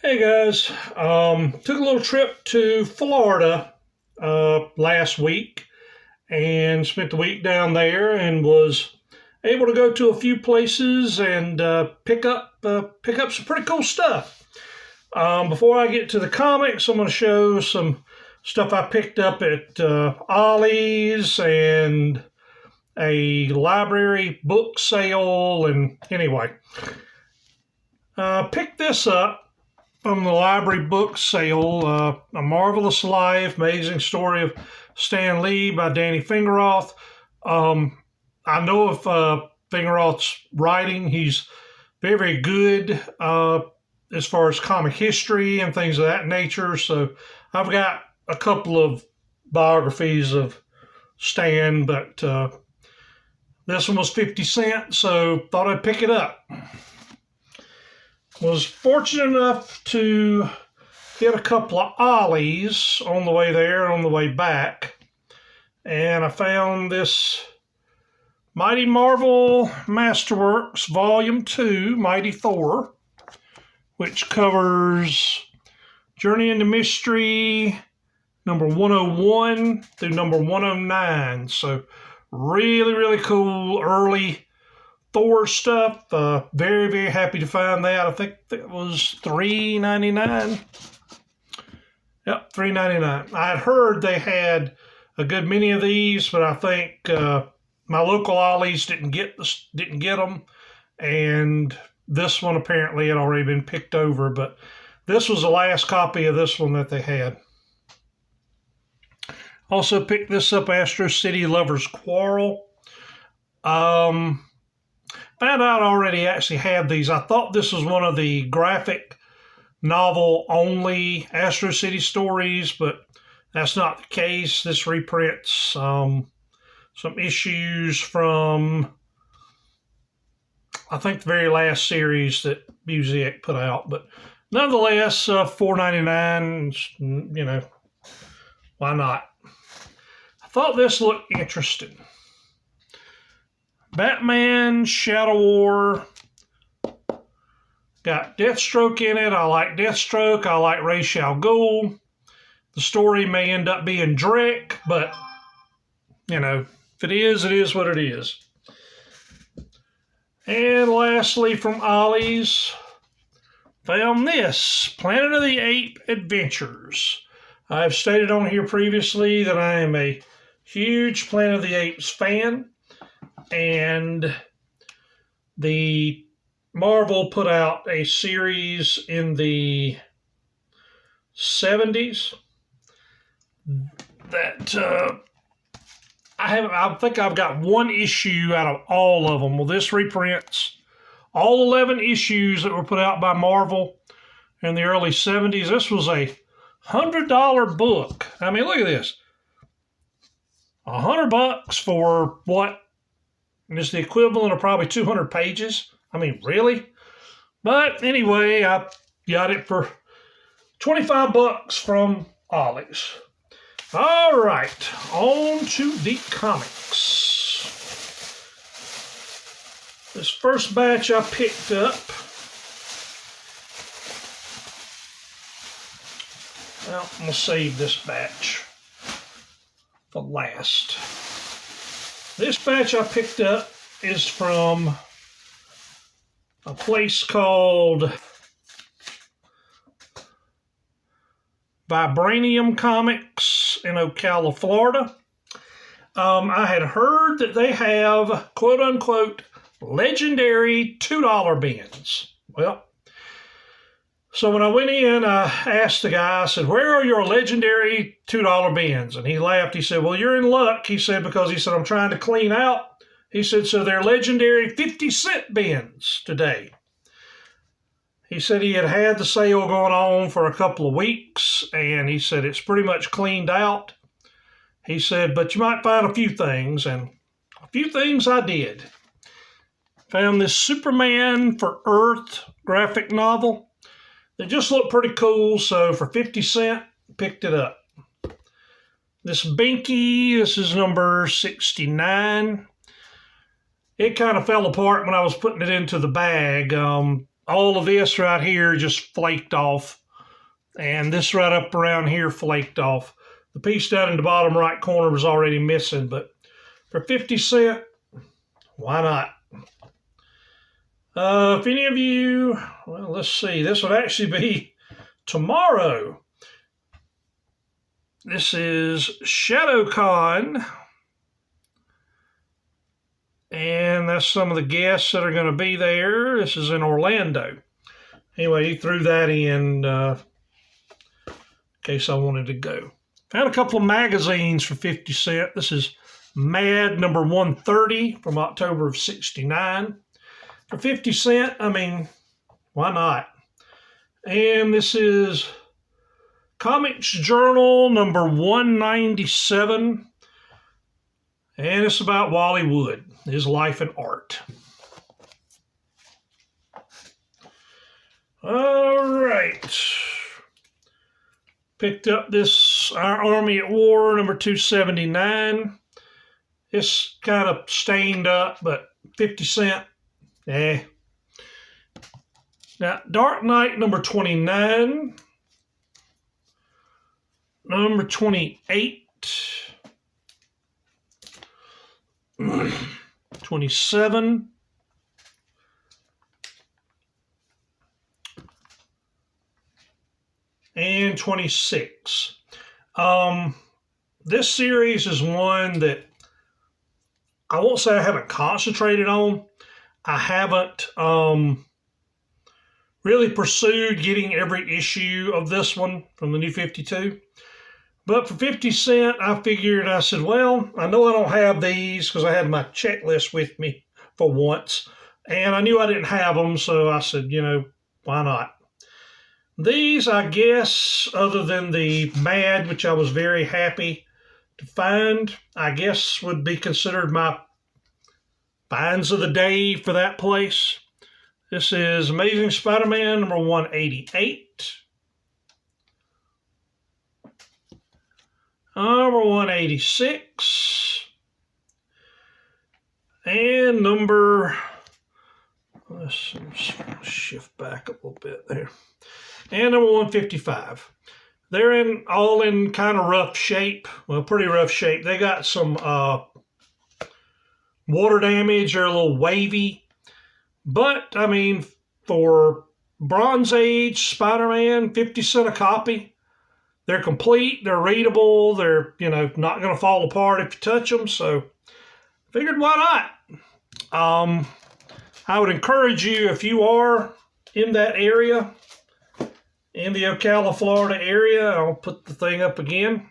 Hey guys, took a little trip to Florida last week and spent the week down there and was able to go to a few places and pick up some pretty cool stuff. Before I get to the comics, I'm going to show some stuff I picked up at Ollies and a library book sale. And anyway, picked this up from the library book sale, A Marvelous Life, Amazing Story of Stan Lee by Danny Fingeroth. I know of Fingeroth's writing. He's very, very good as far as comic history and things of that nature. So I've got a couple of biographies of Stan, but this one was 50 cents, so thought I'd pick it up. Was fortunate enough to get a couple of Ollies on the way there and on the way back. And I found this Mighty Marvel Masterworks Volume 2, Mighty Thor, which covers Journey into Mystery number 101 through number 109. So really, really cool early Thor stuff. Very, very happy to find that. I think that was $3.99. Yep, $3.99. I had heard they had a good many of these, but I think my local Ollies didn't get them, and this one apparently had already been picked over. But this was the last copy of this one that they had. Also picked this up, Astro City Lovers Quarrel. Found out I already actually had these. I thought this was one of the graphic novel only Astro City stories, but that's not the case. This reprints some issues from, I think, the very last series that Muzak put out. But nonetheless, $4.99, why not? I thought this looked interesting. Batman, Shadow War, got Deathstroke in it. I like Deathstroke. I like Ra's al Ghul. The story may end up being Drek, but, if it is what it is. And lastly, from Ollie's, found this, Planet of the Apes Adventures. I've stated on here previously that I am a huge Planet of the Apes fan. And the Marvel put out a series in the 70s that I think I've got one issue out of all of them. Well, this reprints all 11 issues that were put out by Marvel in the early 70s. This was a $100 book. I mean, look at this. $100 for what? And it's the equivalent of probably 200 pages. I mean, really? But anyway, I got it for $25 from Ollie's. All right, on to the comics. This first batch I picked up. Well, I'm going to save this batch for last. This batch I picked up is from a place called Vibranium Comics in Ocala, Florida. I had heard that they have, quote unquote, legendary $2 bins. Well, so when I went in, I asked the guy, I said, "Where are your legendary $2 bins?" And he laughed. He said, "Well, you're in luck." He said, because he said, "I'm trying to clean out." He said, "So they're legendary 50-cent bins today." He said he had the sale going on for a couple of weeks, and he said it's pretty much cleaned out. He said, "But you might find a few things," and a few things I did. Found this Superman for Earth graphic novel. They just look pretty cool, so for 50 cents, picked it up. This Binky, this is number 69. It kind of fell apart when I was putting it into the bag. all of this right here just flaked off. And this right up around here flaked off. The piece down in the bottom right corner was already missing, but for 50 cents, why not? If any of you, well, let's see, this would actually be tomorrow. This is ShadowCon, and that's some of the guests that are going to be there. This is in Orlando. Anyway, he threw that in case I wanted to go. Found a couple of magazines for 50 cents. This is Mad number 130 from October of '69. For 50 cents, I mean, why not? And this is Comics Journal number 197. And it's about Wally Wood, his life and art. All right. Picked up this Our Army at War number 279. It's kind of stained up, but 50 cents. Eh. Now, Dark Knight number 29. Number 28. 27. And 26. This series is one that I won't say I haven't concentrated on. I haven't really pursued getting every issue of this one from the New 52. But for 50 cents, I figured, I said, well, I know I don't have these because I had my checklist with me for once. And I knew I didn't have them, so I said, you know, why not? These, I guess, other than the Mad, which I was very happy to find, I guess would be considered my finds of the day for that place. This is Amazing Spider-Man number 188. Number 186. And number, let's shift back a little bit there. And number 155. They're all in kind of rough shape. Well, pretty rough shape. They got some water damage. They're a little wavy. But, I mean, for Bronze Age Spider-Man, 50 cents a copy. They're complete. They're readable. They're, you know, not going to fall apart if you touch them. So, figured why not? I would encourage you, if you are in that area, in the Ocala, Florida area, I'll put the thing up again.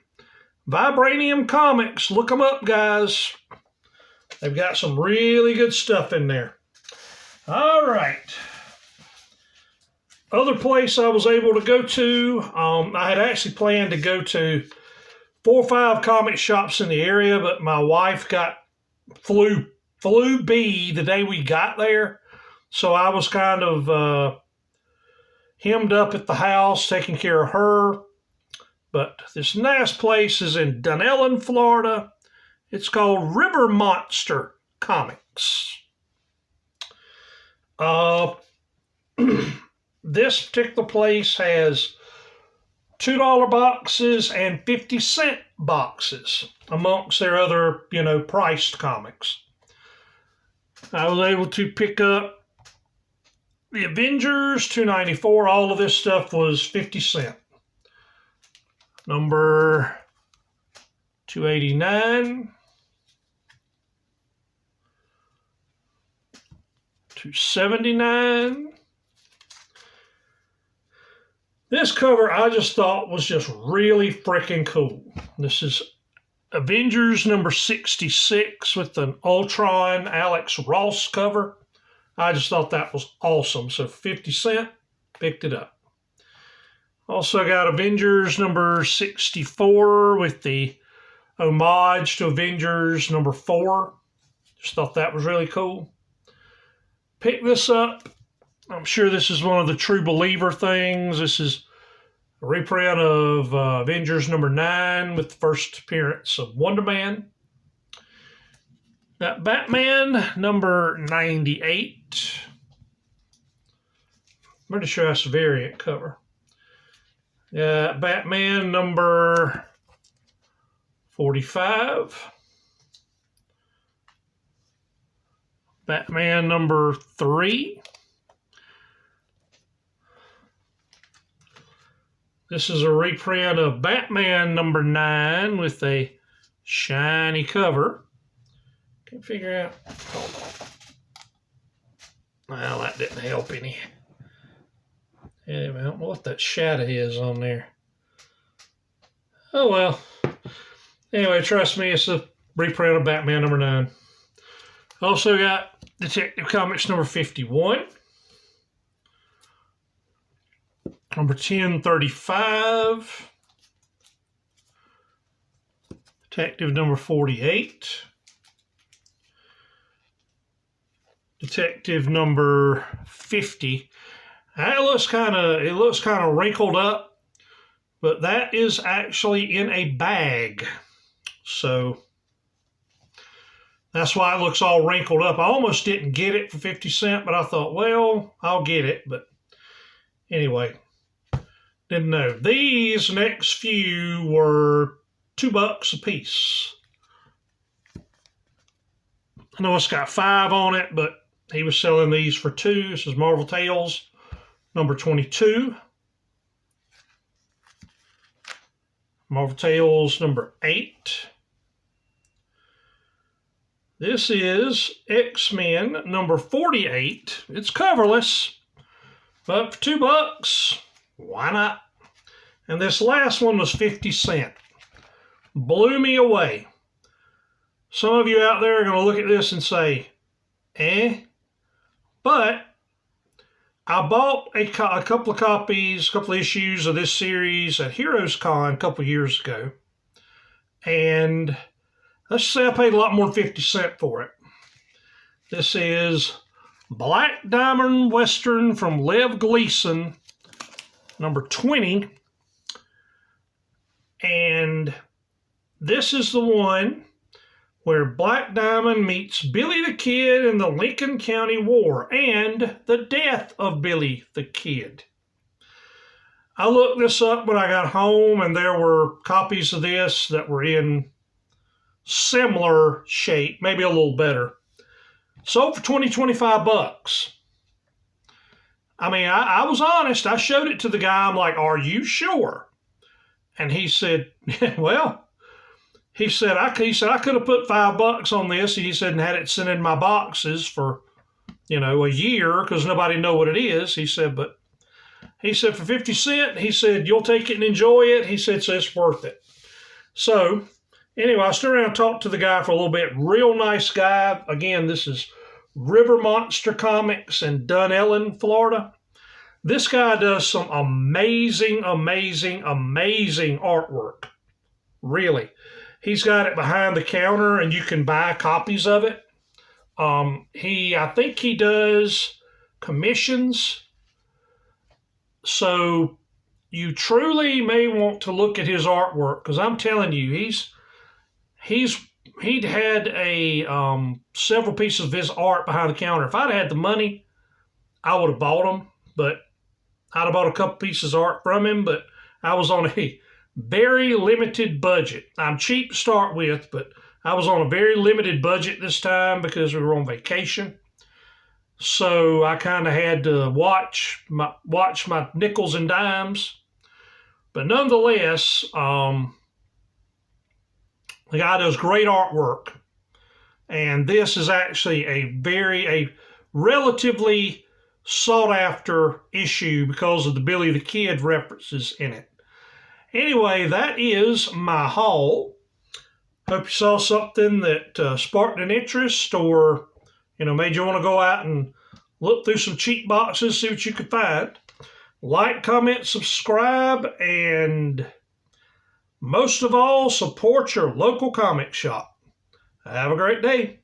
Vibranium Comics. Look them up, guys. They've got some really good stuff in there. All right. Other place I was able to go to, I had actually planned to go to 4 or 5 comic shops in the area, but my wife got flu B the day we got there. So I was kind of hemmed up at the house, taking care of her. But this nice place is in Dunellon, Florida. It's called River Monster Comics. This particular place has $2 boxes and 50-cent boxes amongst their other, you know, priced comics. I was able to pick up the Avengers, $2.94. All of this stuff was 50 cents. Number 289. 279. This cover I just thought was just really freaking cool. This is Avengers number 66 with an Ultron Alex Ross cover. I just thought that was awesome. So 50 cents, picked it up. Also got Avengers number 64 with the homage to Avengers number 4. Just thought that was really cool. Pick this up. I'm sure this is one of the True Believer things. This is a reprint of Avengers number 9 with the first appearance of Wonder Man. Got Batman number 98. pretty sure that's a variant cover. Batman number 45. Batman number 3. This is a reprint of Batman number 9 with a shiny cover. Can't figure out. Hold on. Well, that didn't help any. Anyway, I don't know what that shadow is on there. Oh well. Anyway, trust me, it's a reprint of Batman number 9. Also got Detective Comics number 51. Number 1035. Detective number 48. Detective number 50. It looks kind of wrinkled up, but that is actually in a bag. So that's why it looks all wrinkled up. I almost didn't get it for 50 cents, but I thought, well, I'll get it. But anyway, didn't know. These next few were $2 a piece. I know it's got 5 on it, but he was selling these for 2. This is Marvel Tales number 22. Marvel Tales number 8. This is X-Men number 48. It's coverless, but for $2, why not? And this last one was 50 cents. Blew me away. Some of you out there are going to look at this and say, eh? But I bought a couple of copies, a couple of issues of this series at Heroes Con a couple of years ago. And let's say I paid a lot more than 50 cents for it. This is Black Diamond Western from Lev Gleason, number 20. And this is the one where Black Diamond meets Billy the Kid in the Lincoln County War and the death of Billy the Kid. I looked this up when I got home, and there were copies of this that were in similar shape, maybe a little better. Sold for $25. I mean, I was honest. I showed it to the guy. I'm like, are you sure? And he said, well, he said I could have put $5 on this. He said, and had it sent in my boxes for, a year, because nobody know what it is. He said, but he said for 50 cents, he said, you'll take it and enjoy it. He said, so it's worth it. So anyway, I stood around and talked to the guy for a little bit. Real nice guy. Again, this is River Monster Comics in Dunellon, Florida. This guy does some amazing, amazing, amazing artwork. Really. He's got it behind the counter, and you can buy copies of it. I think he does commissions. So you truly may want to look at his artwork, because I'm telling you, he'd had several pieces of his art behind the counter. If I'd had the money, I would have bought them, but I'd have bought a couple pieces of art from him, but I was on a very limited budget. I'm cheap to start with, but I was on a very limited budget this time because we were on vacation. So I kind of had to watch my nickels and dimes. But nonetheless, the guy does great artwork. And this is actually a relatively sought after issue because of the Billy the Kid references in it. Anyway, that is my haul. Hope you saw something that sparked an interest, or made you want to go out and look through some cheap boxes, see what you could find. Like, comment, subscribe, and most of all, support your local comic shop. Have a great day.